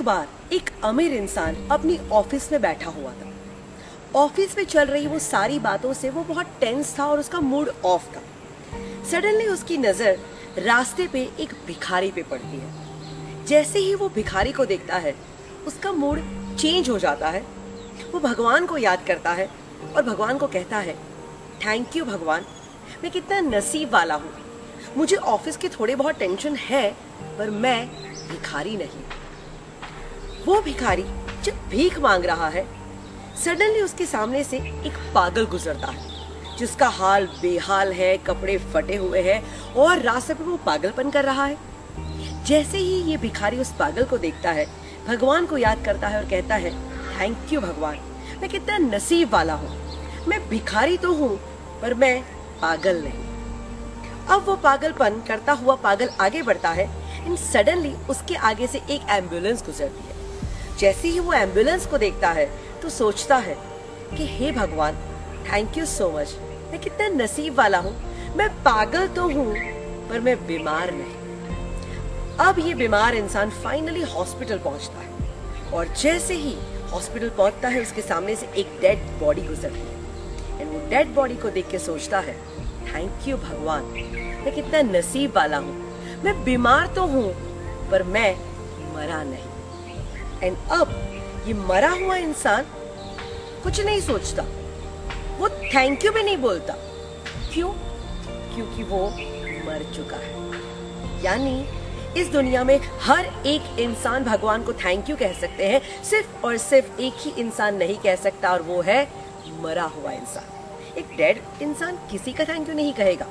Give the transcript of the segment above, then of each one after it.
बार एक अमीर इंसान अपनी ऑफिस में बैठा हुआ था। ऑफिस में चल रही वो सारी बातों से वो बहुत टेंस था और उसका मूड ऑफ था। सडनली उसकी नजर रास्ते पे एक भिखारी पे पड़ती है। जैसे ही वो भिखारी को देखता है उसका मूड चेंज हो जाता है। वो भगवान को याद करता है और भगवान को कहता है, थैंक यू भगवान, मैं कितना नसीब वाला हूँ। मुझे ऑफिस की थोड़ी बहुत टेंशन है पर मैं भिखारी नहीं। वो भिखारी जब भीख मांग रहा है, सडनली उसके सामने से एक पागल गुजरता है जिसका हाल बेहाल है, कपड़े फटे हुए हैं और रास्ते पे वो पागलपन कर रहा है। जैसे ही ये भिखारी उस पागल को देखता है, भगवान को याद करता है और कहता है, थैंक यू भगवान, मैं कितना नसीब वाला हूँ। मैं भिखारी तो हूँ पर मैं पागल नहीं। अब वो पागलपन करता हुआ पागल आगे बढ़ता है एंड सडनली उसके आगे से एक एम्बुलेंस गुजरती है। जैसे ही वो एम्बुलेंस को देखता है तो सोचता है कि हे भगवान, थैंक यू सो मच, मैं कितना नसीब वाला हूँ। मैं पागल तो हूँ पर मैं बीमार नहीं। अब ये बीमार इंसान फाइनली हॉस्पिटल पहुंचता है और जैसे ही हॉस्पिटल पहुंचता है उसके सामने से एक डेड बॉडी गुजरती है एंड वो डेड बॉडी को देख के सोचता है, थैंक यू भगवान, मैं कितना नसीब वाला हूँ। मैं बीमार तो हूँ पर मैं मरा नहीं। एंड अब ये मरा हुआ इंसान कुछ नहीं सोचता, वो थैंक यू भी नहीं बोलता। क्यों? क्योंकि वो मर चुका है। यानी इस दुनिया में हर एक इंसान भगवान को थैंक यू कह सकते हैं, सिर्फ और सिर्फ एक ही इंसान नहीं कह सकता और वो है मरा हुआ इंसान। एक डेड इंसान किसी का थैंक यू नहीं कहेगा।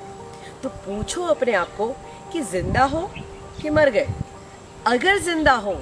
तो पूछो अपने आप को कि जिंदा हो कि मर गए। अगर जिंदा हो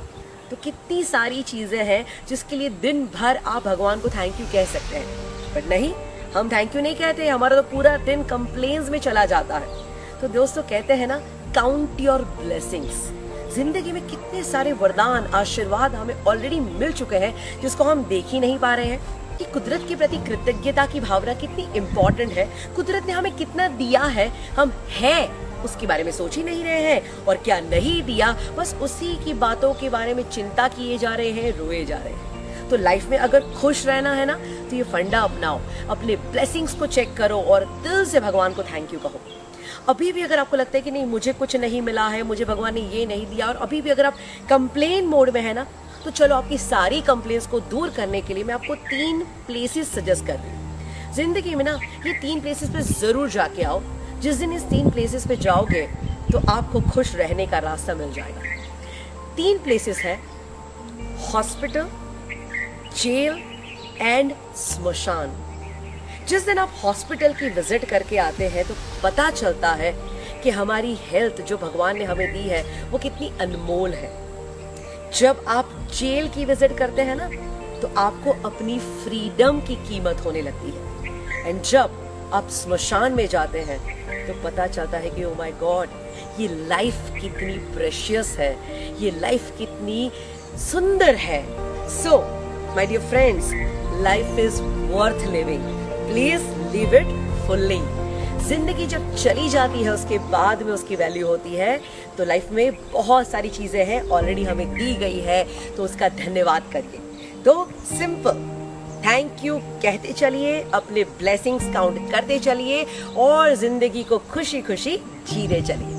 तो कितनी सारी चीजें हैं जिसके लिए दिन भर आप भगवान को थैंक यू कह सकते हैं, पर नहीं, हम थैंक यू नहीं कहते। हमारा तो पूरा दिन कंप्लेन्स में चला जाता है। तो दोस्तों कहते हैं ना, काउंट योर ब्लेसिंग्स। जिंदगी में कितने सारे वरदान, आशीर्वाद हमें ऑलरेडी मिल चुके हैं जिसको हम देख ही नहीं पा रहे हैं। कि कुदरत के प्रति कृतज्ञता की भावना कितनी इम्पोर्टेंट है। कुदरत ने हमें कितना दिया है, हम हैं उसके बारे में सोच ही नहीं रहे हैं, और क्या नहीं दिया बस उसी की बातों के बारे में चिंता किए जा रहे हैं, रोए जा रहे हैं। तो लाइफ में अगर खुश रहना है ना तो ये फंडा अपनाओ, अपने ब्लेसिंग्स को चेक करो और दिल से भगवान को थैंक यू कहो। अभी भी अगर आपको लगता है कि नहीं मुझे कुछ नहीं मिला है, मुझे भगवान ने ये नहीं दिया, और अभी भी अगर आप कंप्लेन मोड में है ना, तो चलो आपकी सारी कंप्लेंट्स को दूर करने के लिए मैं आपको 3 प्लेसेस सजेस्ट कर रही हूँ। जिंदगी में ना ये 3 प्लेसेस पे जरूर जाके आओ। जिस दिन इस 3 प्लेसेस पे जाओगे तो आपको खुश रहने का रास्ता मिल जाएगा। 3 प्लेसेस है हॉस्पिटल, जेल एंड स्मशान। जिस दिन आप हॉस्पिटल की विजिट करके आते हैं तो पता चलता है कि हमारी हेल्थ जो भगवान ने हमें दी है वो कितनी अनमोल है। जब आप जेल की विजिट करते हैं ना तो आपको अपनी फ्रीडम की कीमत होने लगती है। एंड जब आप स्मशान में जाते हैं तो पता चलता है कि ओ माय गॉड, ये लाइफ कितनी प्रेशियस है, ये लाइफ कितनी सुंदर है। So my dear friends, life is worth living, please live it fully. जिंदगी जब चली जाती है उसके बाद में उसकी वैल्यू होती है। तो लाइफ में बहुत सारी चीजें हैं ऑलरेडी हमें दी गई है, तो उसका धन्यवाद करिए। तो सिंपल थैंक यू कहते चलिए, अपने ब्लेसिंग्स काउंट करते चलिए और जिंदगी को खुशी खुशी जीते चलिए।